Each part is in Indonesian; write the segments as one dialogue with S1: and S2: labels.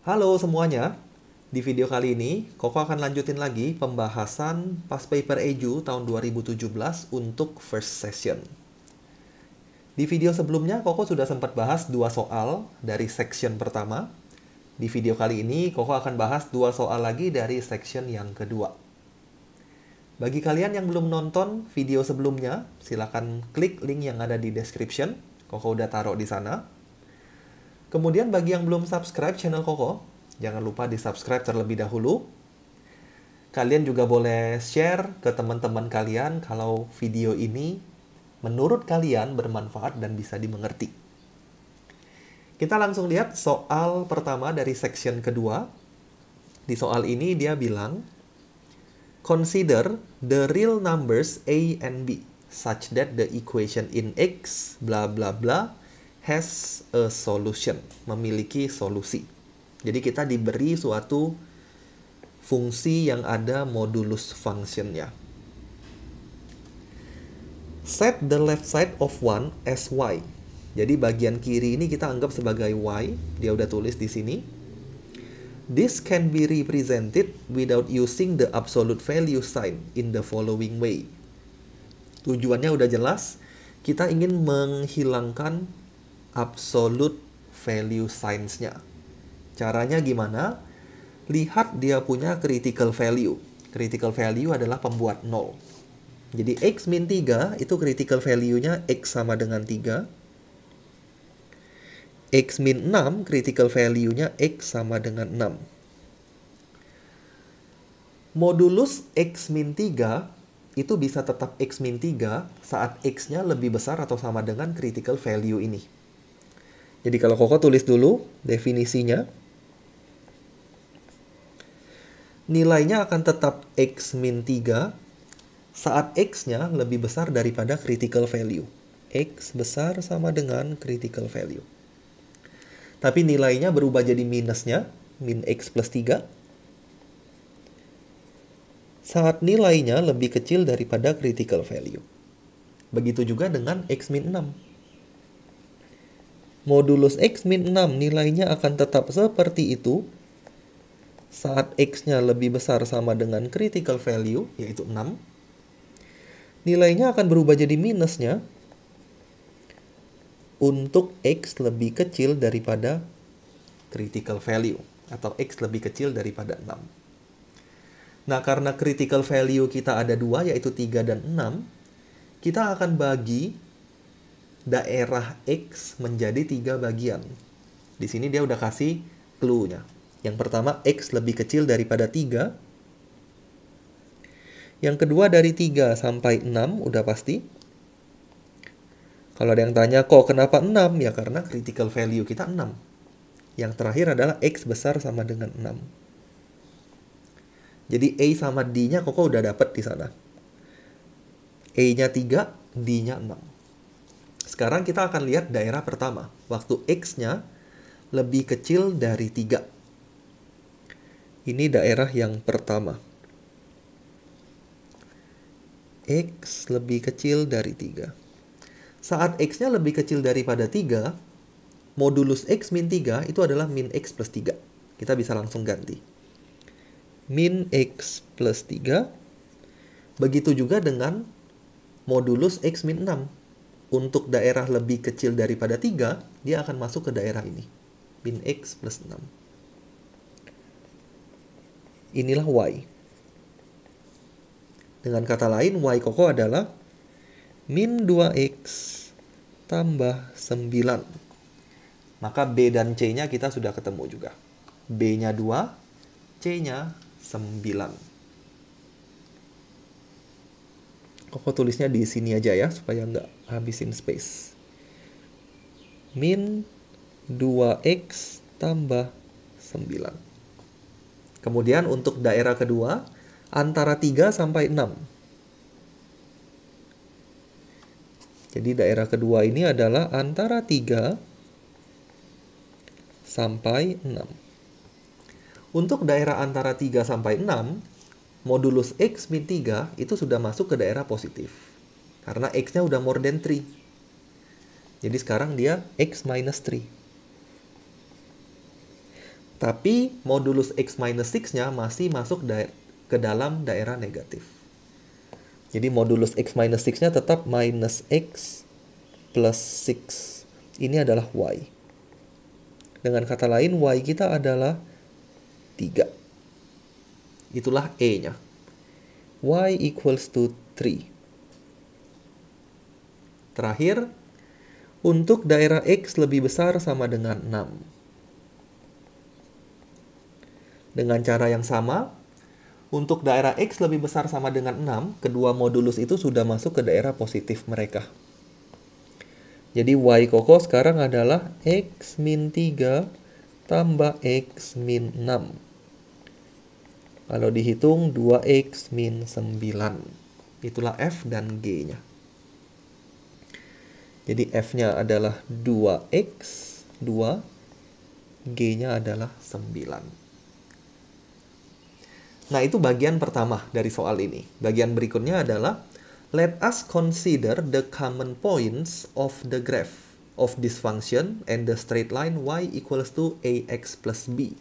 S1: Halo semuanya, di video kali ini Koko akan lanjutin lagi pembahasan Past Paper Eju tahun 2017 untuk first session. Di video sebelumnya Koko sudah sempat bahas dua soal dari section pertama. Di video kali ini Koko akan bahas dua soal lagi dari section yang kedua. Bagi kalian yang belum nonton video sebelumnya, silakan klik link yang ada di description. Koko udah taruh di sana. Kemudian bagi yang belum subscribe channel Koko, jangan lupa di subscribe terlebih dahulu. Kalian juga boleh share ke teman-teman kalian kalau video ini menurut kalian bermanfaat dan bisa dimengerti. Kita langsung lihat soal pertama dari section kedua. Di soal ini dia bilang, consider the real numbers A and B such that the equation in X bla bla bla has a solution, memiliki solusi. Jadi kita diberi suatu fungsi yang ada modulus functionnya. Set the left side of 1 as Y. Jadi bagian kiri ini kita anggap sebagai Y. Dia udah tulis di sini. This can be represented without using the absolute value sign in the following way. Tujuannya udah jelas. Kita ingin menghilangkan absolute value signs-nya. Caranya gimana? Lihat dia punya critical value. Critical value adalah pembuat 0. Jadi X min 3 itu critical value-nya X sama dengan 3. X min 6 critical value-nya X sama dengan 6. Modulus X min 3 itu bisa tetap X min 3 saat X-nya lebih besar atau sama dengan critical value ini. Jadi kalau Koko tulis dulu definisinya, nilainya akan tetap X min 3 saat X-nya lebih besar daripada critical value. X besar sama dengan critical value. Tapi nilainya berubah jadi minusnya, min X plus 3. Saat nilainya lebih kecil daripada critical value. Begitu juga dengan X min 6. Modulus X min 6 nilainya akan tetap seperti itu saat X-nya lebih besar sama dengan critical value, yaitu 6. Nilainya akan berubah jadi minusnya untuk X lebih kecil daripada critical value, atau X lebih kecil daripada 6. Nah, karena critical value kita ada 2, yaitu 3 dan 6, kita akan bagi daerah X menjadi 3 bagian. Di sini dia udah kasih clue-nya. Yang pertama, X lebih kecil daripada 3. Yang kedua, dari 3 sampai 6, udah pasti. Kalau ada yang tanya, kok kenapa 6? Ya karena critical value kita 6. Yang terakhir adalah X besar sama dengan 6. Jadi A sama D-nya Koko udah dapet di sana. A-nya 3, D-nya 6. Sekarang kita akan lihat daerah pertama. Waktu X-nya lebih kecil dari 3. Ini daerah yang pertama. X lebih kecil dari 3. Saat X-nya lebih kecil daripada 3, modulus X min 3 itu adalah min X plus 3. Kita bisa langsung ganti. Min X plus 3. Begitu juga dengan modulus X min 6. Untuk daerah lebih kecil daripada 3, dia akan masuk ke daerah ini. Min X plus 6. Inilah Y. Dengan kata lain, Y Koko adalah min 2X tambah 9. Maka B dan C-nya kita sudah ketemu juga. B-nya 2, C-nya 9. Koko tulisnya di sini aja ya, supaya nggak habisin space. Min 2X tambah 9. Kemudian untuk daerah kedua, antara 3 sampai 6. Jadi daerah kedua ini adalah antara 3 sampai 6. Untuk daerah antara 3 sampai 6, modulus X min 3 itu sudah masuk ke daerah positif. Karena X-nya udah more than 3. Jadi sekarang dia X minus 3. Tapi modulus X minus 6-nya masih masuk ke dalam daerah negatif. Jadi modulus X minus 6-nya tetap minus X plus 6. Ini adalah Y. Dengan kata lain, Y kita adalah 3. Itulah E-nya. Y equals to 3. Terakhir, untuk daerah X lebih besar sama dengan 6. Dengan cara yang sama, untuk daerah X lebih besar sama dengan 6, kedua modulus itu sudah masuk ke daerah positif mereka. Jadi Y Koko sekarang adalah X min 3 tambah X min 6. Kalau dihitung 2X min 9. Itulah F dan G-nya. Jadi F-nya adalah 2X, 2, G-nya adalah 9. Nah, itu bagian pertama dari soal ini. Bagian berikutnya adalah let us consider the common points of the graph of this function and the straight line y equals to ax plus b.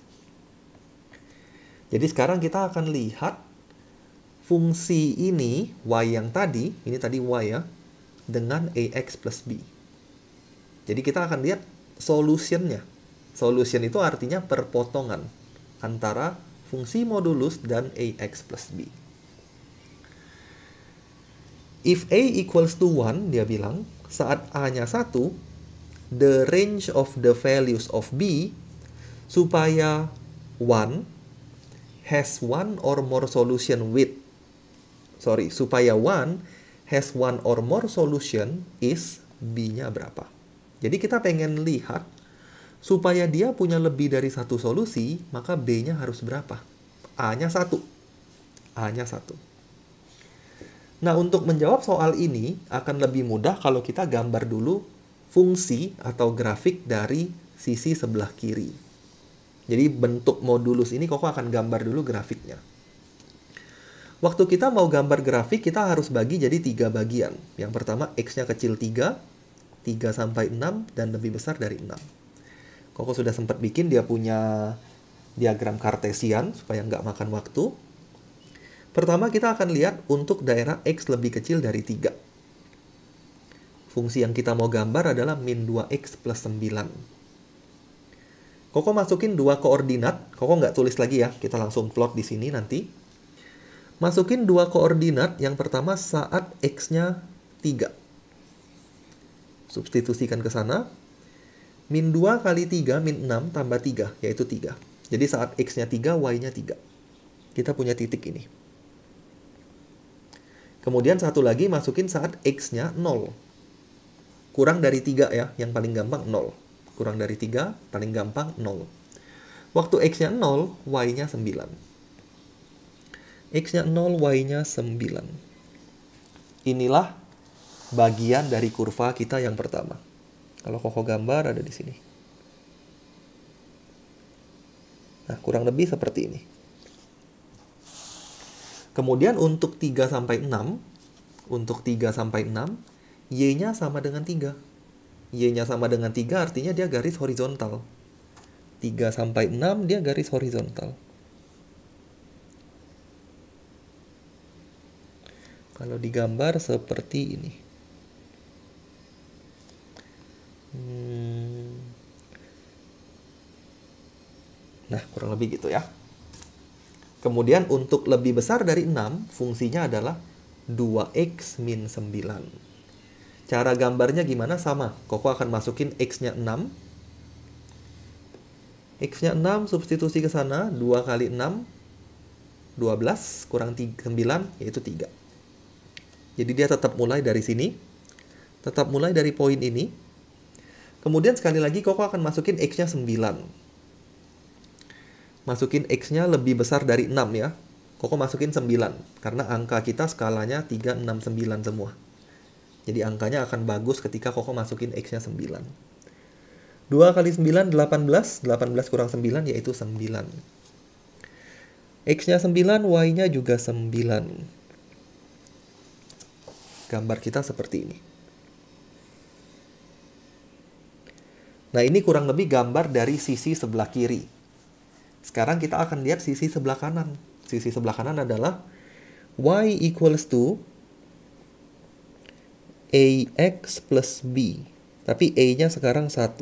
S1: Jadi sekarang kita akan lihat fungsi ini, y yang tadi, ini tadi y ya, dengan ax plus b. Jadi kita akan lihat solutionnya. Solution itu artinya perpotongan antara fungsi modulus dan ax plus b. If a equals to 1, dia bilang, saat a-nya 1, the range of the values of b supaya 1 has one or more solution supaya 1 has one or more solution is b-nya berapa. Jadi kita pengen lihat supaya dia punya lebih dari satu solusi, maka B-nya harus berapa? A-nya 1. A-nya 1. Nah, untuk menjawab soal ini akan lebih mudah kalau kita gambar dulu fungsi atau grafik dari sisi sebelah kiri. Jadi bentuk modulus ini Koko akan gambar dulu grafiknya. Waktu kita mau gambar grafik, kita harus bagi jadi 3 bagian. Yang pertama, X-nya kecil 3, 3 sampai 6, dan lebih besar dari 6. Koko sudah sempat bikin, dia punya diagram kartesian supaya nggak makan waktu. Pertama kita akan lihat untuk daerah X lebih kecil dari 3. Fungsi yang kita mau gambar adalah min 2X plus 9. Koko masukin 2 koordinat, Koko nggak tulis lagi ya, kita langsung plot di sini nanti. Masukin 2 koordinat, yang pertama saat X-nya 3. Substitusikan ke sana. Min 2 kali 3, min 6 tambah 3, yaitu 3. Jadi saat X-nya 3, Y-nya 3. Kita punya titik ini. Kemudian satu lagi masukin saat X-nya 0. Kurang dari 3 ya, yang paling gampang 0. Kurang dari 3, paling gampang 0. Waktu X-nya 0, Y-nya 9. X-nya 0, Y-nya 9. Inilah bagian dari kurva kita yang pertama. Kalau Koko gambar ada di sini. Nah, kurang lebih seperti ini. Kemudian untuk 3 sampai 6, Y-nya sama dengan 3. Y-nya sama dengan 3 artinya dia garis horizontal. 3 sampai 6 dia garis horizontal. Kalau digambar seperti ini. Nah, kurang lebih gitu ya. Kemudian untuk lebih besar dari 6, fungsinya adalah 2X min 9. Cara gambarnya gimana? Sama. Koko akan masukin X-nya 6. X-nya 6, substitusi ke sana. 2 kali 6, 12, kurang 9, yaitu 3. Jadi dia tetap mulai dari sini. Tetap mulai dari poin ini. Kemudian sekali lagi Koko akan masukin X-nya 9. Masukin X-nya lebih besar dari 6 ya. Koko masukin 9. Karena angka kita skalanya 3, 6, 9 semua. Jadi angkanya akan bagus ketika Koko masukin X-nya 9. 2 kali 9, 18. 18 kurang 9 yaitu 9. X-nya 9, Y-nya juga 9. Gambar kita seperti ini. Nah, ini kurang lebih gambar dari sisi sebelah kiri. Sekarang kita akan lihat sisi sebelah kanan. Sisi sebelah kanan adalah y equals to ax plus b. Tapi a-nya sekarang 1.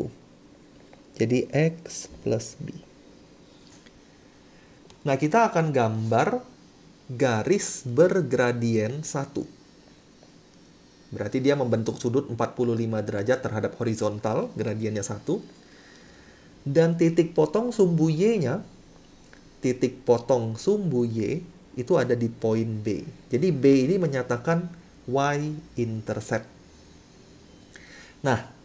S1: Jadi x plus b. Nah, kita akan gambar garis bergradien 1. Berarti dia membentuk sudut 45 derajat terhadap horizontal, gradiennya 1. Dan titik potong sumbu y-nya, titik potong sumbu y itu ada di poin B. Jadi B ini menyatakan y-intercept. Nah,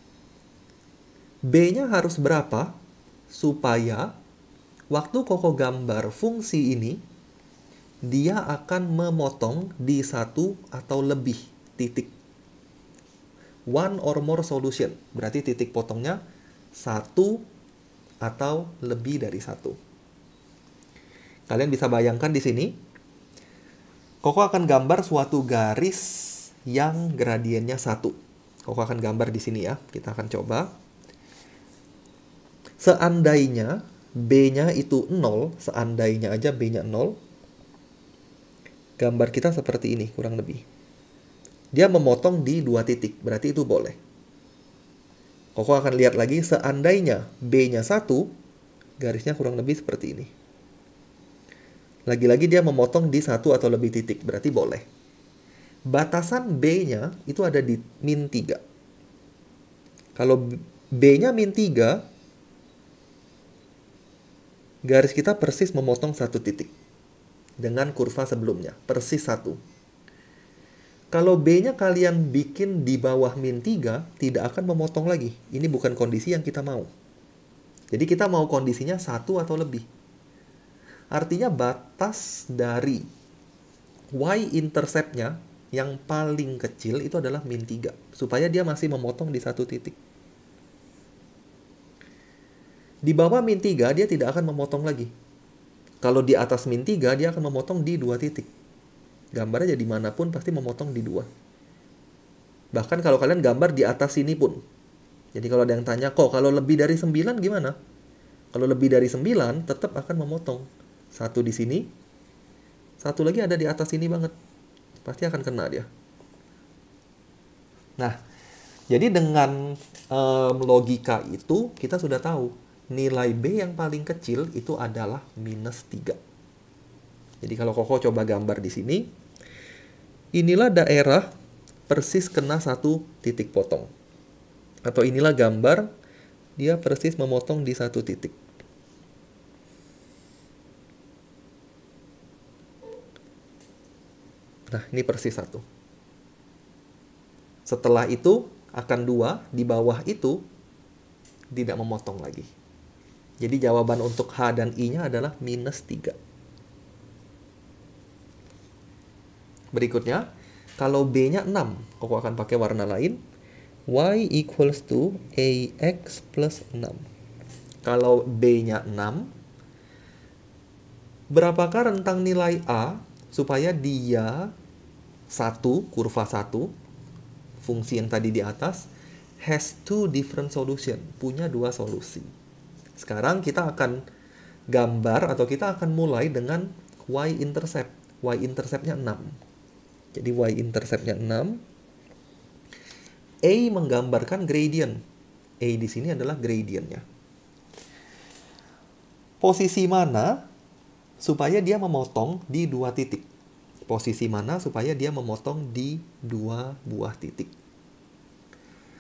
S1: B-nya harus berapa supaya waktu Koko gambar fungsi ini, dia akan memotong di 1 atau lebih titik. One or more solution. Berarti titik potongnya 1 atau lebih dari 1. Kalian bisa bayangkan di sini, Koko akan gambar suatu garis yang gradiennya 1. Koko akan gambar di sini ya. Kita akan coba. Seandainya B-nya itu 0, seandainya aja B-nya 0, gambar kita seperti ini kurang lebih. Dia memotong di 2 titik, berarti itu boleh. Koko akan lihat lagi, seandainya B-nya 1, garisnya kurang lebih seperti ini. Lagi-lagi dia memotong di 1 atau lebih titik, berarti boleh. Batasan B-nya itu ada di min 3. Kalau B-nya min 3, garis kita persis memotong 1 titik. Dengan kurva sebelumnya, persis 1. Kalau B-nya kalian bikin di bawah min 3, tidak akan memotong lagi. Ini bukan kondisi yang kita mau. Jadi kita mau kondisinya 1 atau lebih. Artinya batas dari y-intercept-nya yang paling kecil itu adalah min 3. Supaya dia masih memotong di 1 titik. Di bawah min 3, dia tidak akan memotong lagi. Kalau di atas min 3, dia akan memotong di 2 titik. Gambarnya jadi manapun pasti memotong di 2. Bahkan kalau kalian gambar di atas sini pun. Jadi kalau ada yang tanya, kok kalau lebih dari 9 gimana? Kalau lebih dari 9, tetap akan memotong. 1 di sini, 1 lagi ada di atas sini banget. Pasti akan kena dia. Nah, jadi dengan logika itu, kita sudah tahu nilai B yang paling kecil itu adalah minus 3. Jadi kalau Koko coba gambar di sini, inilah daerah persis kena 1 titik potong. Atau inilah gambar, dia persis memotong di 1 titik. Nah, ini persis 1. Setelah itu, akan 2, di bawah itu, tidak memotong lagi. Jadi jawaban untuk H dan I-nya adalah minus 3. Berikutnya, kalau B-nya 6, Koko akan pakai warna lain. Y equals to AX plus 6. Kalau B-nya 6, berapakah rentang nilai A supaya dia 1, kurva 1, fungsi yang tadi di atas, has 2 different solution, punya 2 solusi. Sekarang kita akan gambar atau kita akan mulai dengan y-intercept. Y-intercept-nya 6. Jadi y-intercept-nya 6. A menggambarkan gradient. A di sini adalah gradientnya. Posisi mana supaya dia memotong di 2 titik? Posisi mana supaya dia memotong di 2 buah titik?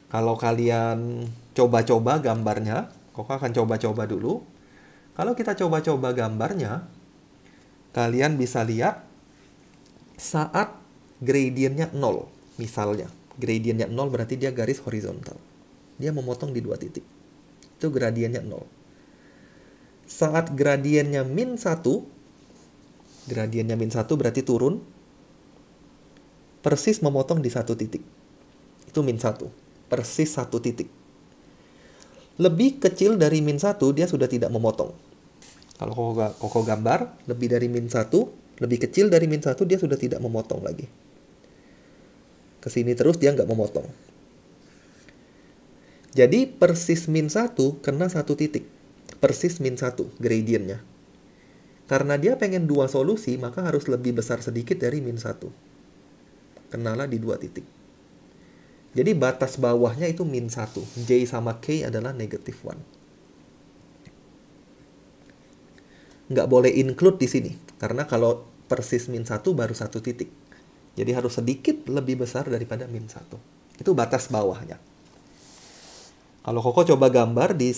S1: Kalau kalian coba-coba gambarnya, Koko akan coba-coba dulu. Kalau kita coba-coba gambarnya, kalian bisa lihat saat gradientnya 0, misalnya. Gradientnya 0 berarti dia garis horizontal. Dia memotong di 2 titik. Itu gradientnya 0. Saat gradientnya min 1, gradientnya min 1 berarti turun, persis memotong di 1 titik. Itu min 1, persis 1 titik. Lebih kecil dari min 1, dia sudah tidak memotong. Kalau Koko gambar, lebih dari min 1, lebih kecil dari min 1, dia sudah tidak memotong lagi. Kesini terus dia nggak memotong. Jadi persis min 1 kena 1 titik. Persis min 1 gradientnya. Karena dia pengen dua solusi, maka harus lebih besar sedikit dari min 1. Kenalah di dua titik. Jadi batas bawahnya itu min 1. J sama K adalah negative 1. Nggak boleh include di sini. Karena kalau persis min 1 baru satu titik. Jadi harus sedikit lebih besar daripada min 1. Itu batas bawahnya. Kalau Koko coba gambar di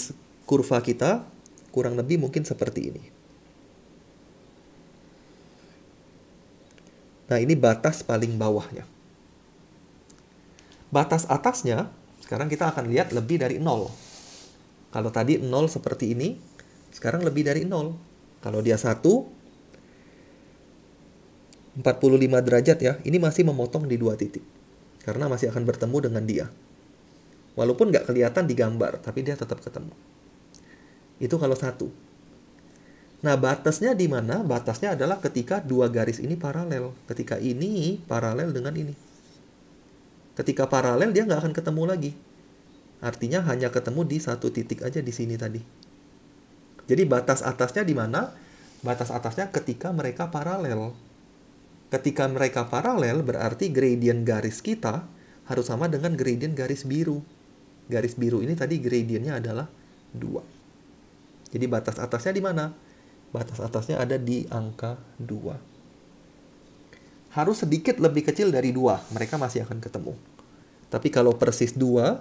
S1: kurva kita, kurang lebih mungkin seperti ini. Nah, ini batas paling bawahnya. Batas atasnya, sekarang kita akan lihat lebih dari 0. Kalau tadi 0 seperti ini, sekarang lebih dari 0. Kalau dia 1, 45 derajat ya, ini masih memotong di dua titik. Karena masih akan bertemu dengan dia. Walaupun nggak kelihatan di gambar, tapi dia tetap ketemu. Itu kalau 1. Nah, batasnya di mana? Batasnya adalah ketika dua garis ini paralel. Ketika ini paralel dengan ini. Ketika paralel, dia nggak akan ketemu lagi. Artinya hanya ketemu di satu titik aja di sini tadi. Jadi batas atasnya di mana? Batas atasnya ketika mereka paralel. Ketika mereka paralel, berarti gradient garis kita harus sama dengan gradient garis biru. Garis biru ini tadi gradientnya adalah 2. Jadi batas atasnya di mana? Batas atasnya ada di angka 2. Harus sedikit lebih kecil dari 2. Mereka masih akan ketemu. Tapi kalau persis 2,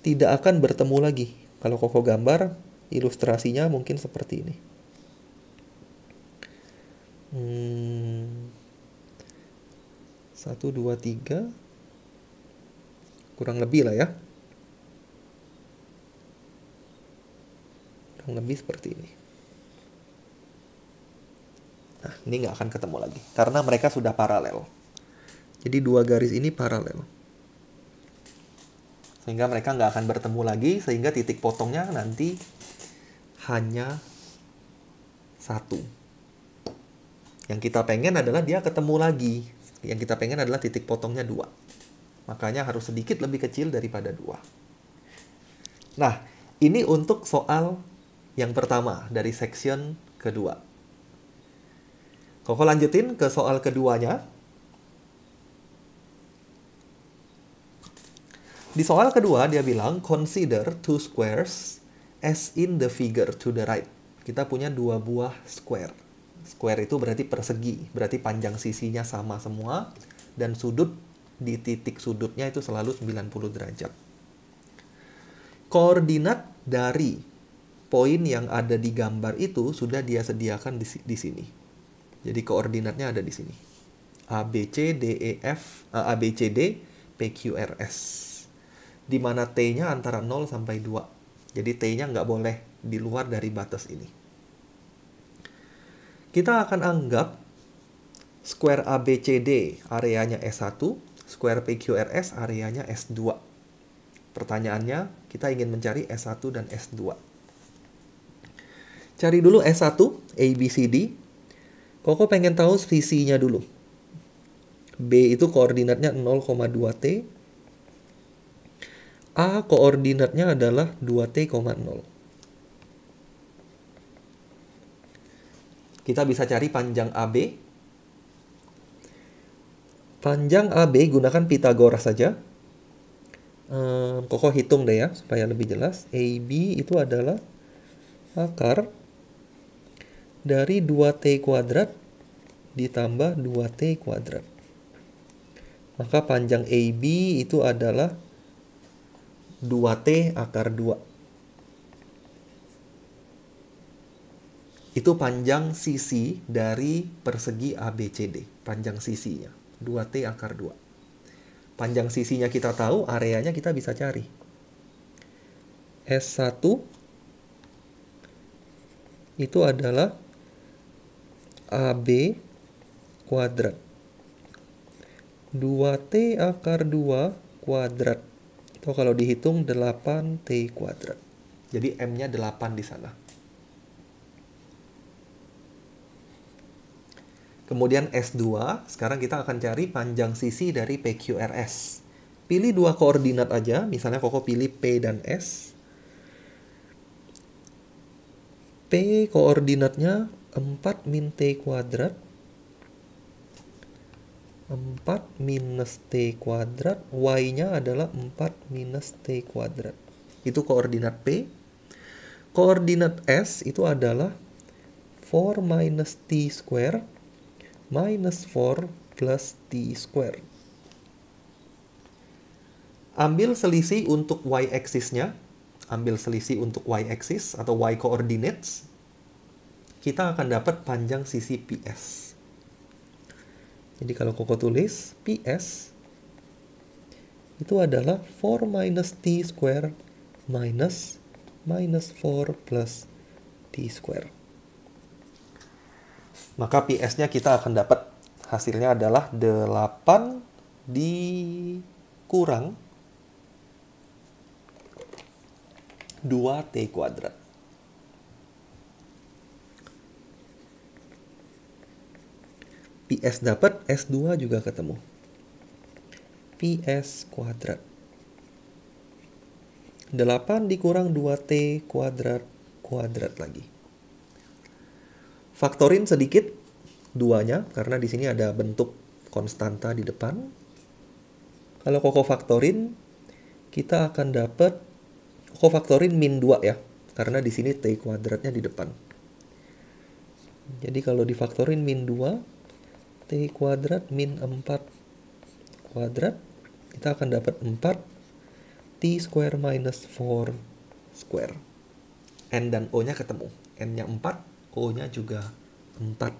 S1: tidak akan bertemu lagi. Kalau Koko gambar, ilustrasinya mungkin seperti ini. 1, 2, 3. Kurang lebih lah ya. Kurang lebih seperti ini. Nah, ini nggak akan ketemu lagi. Karena mereka sudah paralel. Jadi dua garis ini paralel. Sehingga mereka nggak akan bertemu lagi. Sehingga titik potongnya nanti hanya 1. Yang kita pengen adalah dia ketemu lagi. Yang kita pengen adalah titik potongnya 2. Makanya harus sedikit lebih kecil daripada 2. Nah, ini untuk soal yang pertama dari section kedua. Koko lanjutin ke soal keduanya. Di soal kedua dia bilang, consider two squares as in the figure to the right. Kita punya dua buah square. Square itu berarti persegi, berarti panjang sisinya sama semua, dan sudut di titik sudutnya itu selalu 90 derajat. Koordinat dari poin yang ada di gambar itu sudah dia sediakan di sini. Jadi koordinatnya ada di sini. A, B, C, D, E, F, A, B, C, D, P, Q, R, S. Di mana T-nya antara 0 sampai 2. Jadi T-nya nggak boleh di luar dari batas ini. Kita akan anggap square A, B, C, D areanya S1, square P, Q, R, S areanya S2. Pertanyaannya, kita ingin mencari S1 dan S2. Cari dulu S1, A, B, C, D. Koko pengen tahu sisinya dulu. B itu koordinatnya 0,2 T. A koordinatnya adalah 2T,0. Kita bisa cari panjang AB. Panjang AB gunakan Pythagoras saja. Koko hitung deh ya, supaya lebih jelas. AB itu adalah akar dari 2T kuadrat ditambah 2T kuadrat. Maka panjang AB itu adalah 2T akar 2. Itu panjang sisi dari persegi ABCD. Panjang sisinya. 2T akar 2. Panjang sisinya kita tahu, areanya kita bisa cari. S1 itu adalah AB kuadrat. 2T akar 2 kuadrat. Atau kalau dihitung 8T kuadrat. Jadi M-nya 8 di sana. Kemudian S2, sekarang kita akan cari panjang sisi dari PQRS. Pilih dua koordinat aja, misalnya Koko pilih P dan S. P koordinatnya 4 min T kuadrat 4 minus T kuadrat, Y-nya adalah 4 minus T kuadrat. Itu koordinat P. Koordinat S itu adalah 4 minus T square minus 4 plus T square. Ambil selisih untuk Y-axis-nya. Ambil selisih untuk Y-axis atau Y-coordinates. Kita akan dapat panjang sisi PS. Jadi kalau Koko tulis PS itu adalah 4 minus T square minus 4 plus T square. Maka PS-nya kita akan dapat hasilnya adalah 8 dikurang 2T kuadrat. PS dapat, S2 juga ketemu. PS kuadrat. 8 dikurang 2T kuadrat lagi. Faktorin sedikit 2-nya, karena di sini ada bentuk konstanta di depan. Kalau Koko faktorin, kita akan dapat Koko faktorin min 2 ya, karena di sini T kuadratnya di depan. Jadi kalau difaktorin min 2, T kuadrat min 4 kuadrat, kita akan dapat 4 T square minus 4 square. N dan O-nya ketemu. N-nya 4, O-nya juga 4.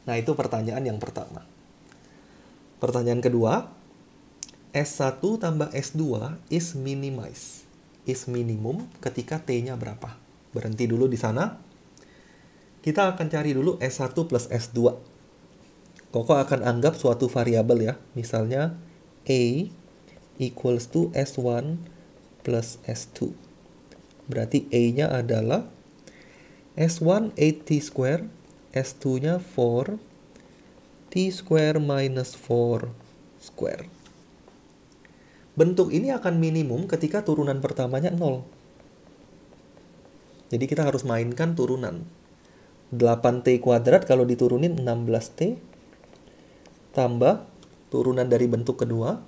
S1: Nah, itu pertanyaan yang pertama. Pertanyaan kedua, S1 tambah S2 is minimize. Is minimum ketika T-nya berapa? Berhenti dulu di sana. Kita akan cari dulu S1 plus S2. Koko akan anggap suatu variabel ya. Misalnya A equals to S1 plus S2. Berarti A-nya adalah S1 8T square, S2-nya 4, T square minus 4 square. Bentuk ini akan minimum ketika turunan pertamanya 0. Jadi kita harus mainkan turunan. 8T kuadrat kalau diturunin 16T. Tambah turunan dari bentuk kedua.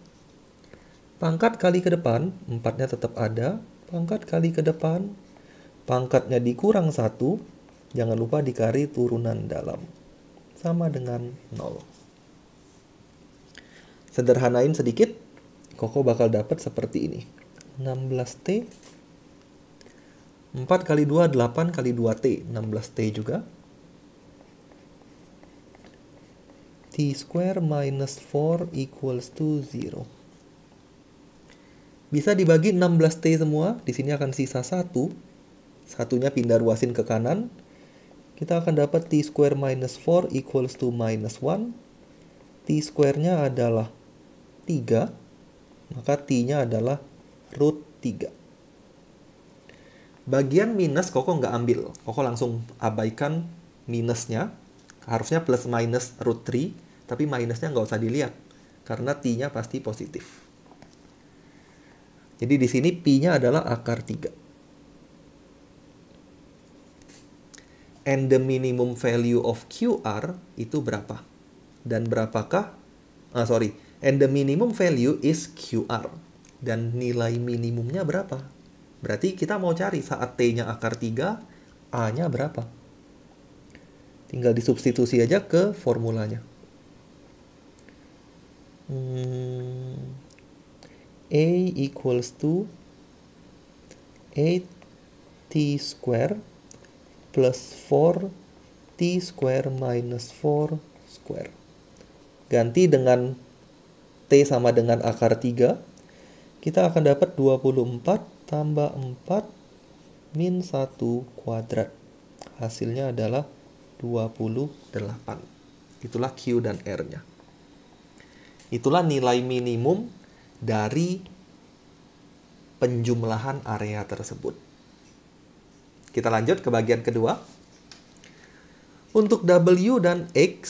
S1: Pangkat kali ke depan, 4-nya tetap ada. Pangkat kali ke depan, pangkatnya dikurang 1. Jangan lupa dikali turunan dalam. Sama dengan 0. Sederhanain sedikit, Koko bakal dapat seperti ini. 16T. 4 kali 2, 8 kali 2T. 16T juga. T square minus 4 equals to 0. Bisa dibagi 16T semua. Di sini akan sisa 1. Satunya pindah ruasin ke kanan. Kita akan dapat T square minus 4 equals to minus 1. T square-nya adalah 3. Maka T-nya adalah root 3. Bagian minus Koko nggak ambil. Koko langsung abaikan minusnya. Harusnya plus minus root 3. Tapi minusnya nggak usah dilihat. Karena T-nya pasti positif. Jadi di sini P-nya adalah akar 3. And the minimum value of QR itu berapa? Dan berapakah? And the minimum value is QR. Dan nilai minimumnya berapa? Berarti kita mau cari saat T-nya akar 3, A-nya berapa? Tinggal disubstitusi aja ke formulanya. A equals to 8T square plus 4T square minus 4 square. Ganti dengan T sama dengan akar 3. Kita akan dapat 24 tambah 4 min 1 kuadrat. Hasilnya adalah 28. Itulah Q dan R-nya. Itulah nilai minimum dari penjumlahan area tersebut. Kita lanjut ke bagian kedua. Untuk W dan X,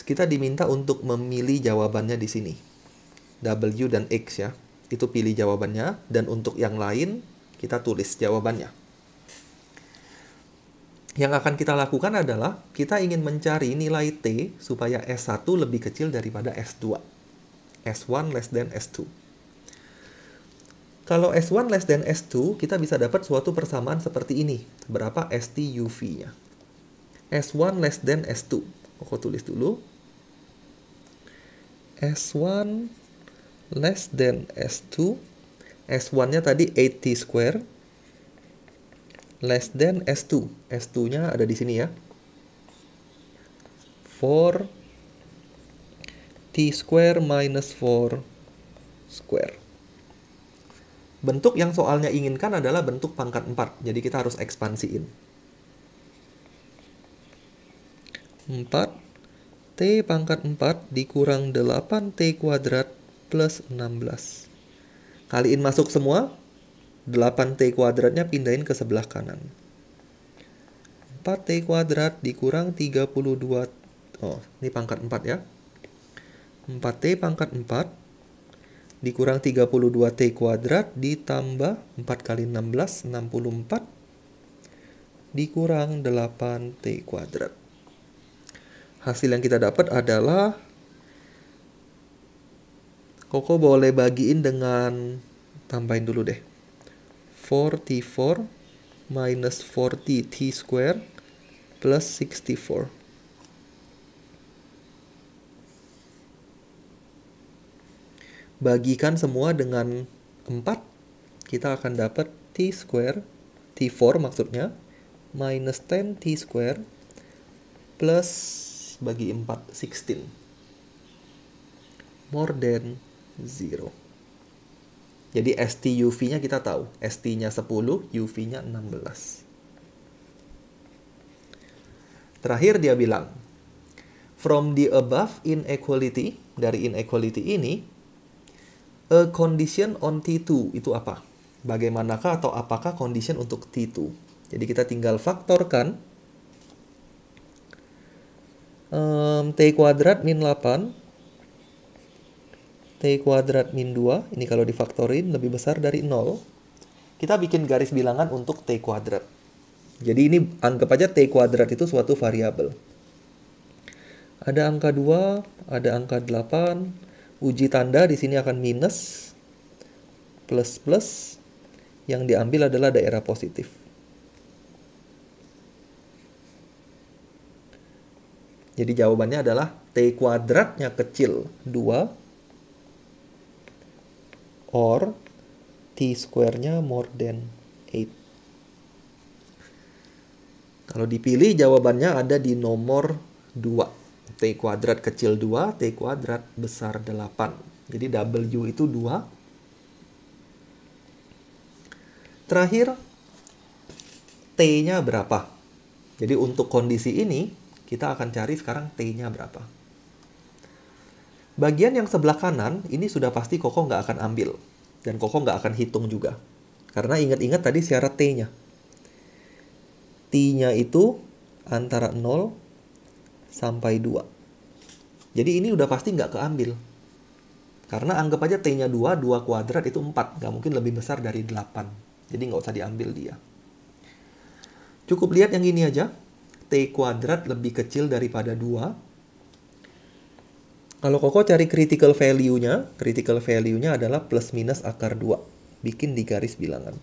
S1: kita diminta untuk memilih jawabannya di sini. W dan X ya. Itu pilih jawabannya. Dan untuk yang lain, kita tulis jawabannya. Yang akan kita lakukan adalah kita ingin mencari nilai T supaya S1 lebih kecil daripada S2. S1 less than S2. Kalau S1 less than S2, kita bisa dapat suatu persamaan seperti ini. Berapa ST UV-nya? S1 less than S2. Aku tulis dulu. S1 less than S2. S1-nya tadi 8T square. Less than S2. S2-nya ada di sini ya. 4T square minus 4 square. Bentuk yang soalnya inginkan adalah bentuk pangkat 4. Jadi kita harus ekspansiin. 4T pangkat 4 dikurang 8T kuadrat plus 16. Kaliin masuk semua. 8T kuadratnya pindahin ke sebelah kanan. 4T kuadrat dikurang 32. Oh, ini pangkat 4 ya. 4T pangkat 4 dikurang 32T kuadrat ditambah 4 kali 16, 64. Dikurang 8T kuadrat. Hasil yang kita dapat adalah Koko boleh bagiin dengan, tambahin dulu deh, 44 minus 40T square plus 64. Bagikan semua dengan 4, kita akan dapat T square, T4 maksudnya, minus 10T square plus bagi 4, 16. More than 0. Jadi ST UV-nya kita tahu. ST-nya 10, UV-nya 16. Terakhir dia bilang, from the above inequality, dari inequality ini, a condition on T2 itu apa? Bagaimanakah atau apakah condition untuk T2? Jadi kita tinggal faktorkan. T kuadrat min 8. T kuadrat min 2, ini kalau difaktorin lebih besar dari 0. Kita bikin garis bilangan untuk T kuadrat. Jadi ini anggap aja T kuadrat itu suatu variabel. Ada angka 2, ada angka 8. Uji tanda di sini akan minus, plus plus. Yang diambil adalah daerah positif. Jadi jawabannya adalah T kuadratnya kecil 2. Or T square-nya more than 8. Kalau dipilih jawabannya ada di nomor 2. T kuadrat kecil 2, T kuadrat besar 8. Jadi W itu 2. Terakhir, T-nya berapa? Jadi untuk kondisi ini, kita akan cari sekarang T-nya berapa. Bagian yang sebelah kanan, ini sudah pasti Koko nggak akan ambil. Dan Koko nggak akan hitung juga. Karena ingat-ingat tadi syarat T-nya. T-nya itu antara 0 sampai 2. Jadi ini udah pasti nggak keambil. Karena anggap aja T-nya 2, 2 kuadrat itu 4. Nggak mungkin lebih besar dari 8. Jadi nggak usah diambil dia. Cukup lihat yang ini aja. T kuadrat lebih kecil daripada 2. Kalau Koko cari critical value-nya adalah plus minus akar 2. Bikin di garis bilangan.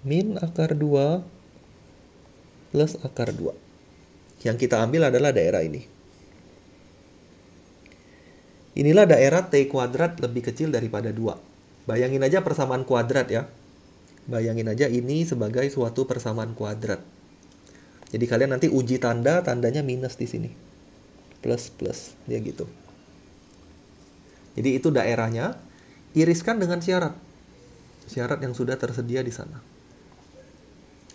S1: Min akar 2 plus akar 2. Yang kita ambil adalah daerah ini. Inilah daerah T kuadrat lebih kecil daripada 2. Bayangin aja persamaan kuadrat ya. Bayangin aja ini sebagai suatu persamaan kuadrat. Jadi kalian nanti uji tandanya minus di sini. Plus plus, dia gitu. Jadi itu daerahnya, iriskan dengan syarat. Syarat yang sudah tersedia di sana.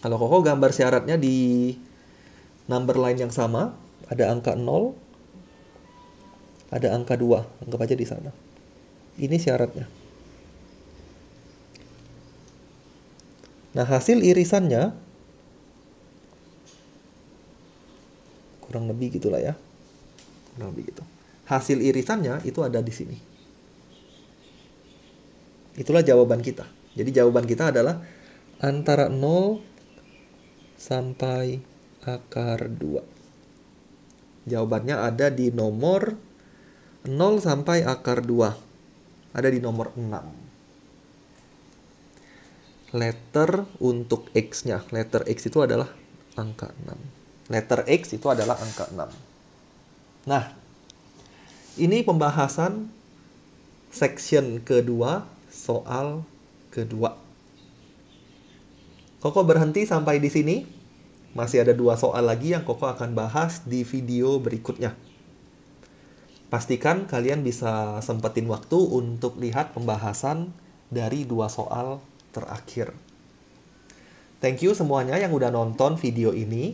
S1: Kalau Koko gambar syaratnya di number line yang sama, ada angka 0, ada angka 2, anggap aja di sana. Ini syaratnya. Nah, hasil irisannya kurang lebih gitulah ya. Kurang lebih gitu. Hasil irisannya itu ada di sini. Itulah jawaban kita. Jadi jawaban kita adalah antara 0 sampai akar 2? Jawabannya ada di nomor 0 sampai akar 2. Ada di nomor 6. Letter untuk X-nya. Letter X itu adalah angka 6. Letter X itu adalah angka 6. Nah, ini pembahasan section kedua, soal kedua. Koko berhenti sampai di sini. Masih ada 2 soal lagi yang Koko akan bahas di video berikutnya. Pastikan kalian bisa sempetin waktu untuk lihat pembahasan dari 2 soal terakhir. Thank you semuanya yang udah nonton video ini.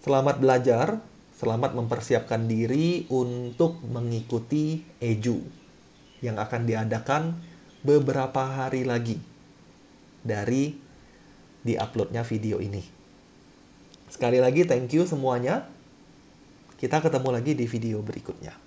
S1: Selamat belajar, selamat mempersiapkan diri untuk mengikuti EJU yang akan diadakan beberapa hari lagi dari di-uploadnya video ini. Sekali lagi thank you semuanya. Kita ketemu lagi di video berikutnya.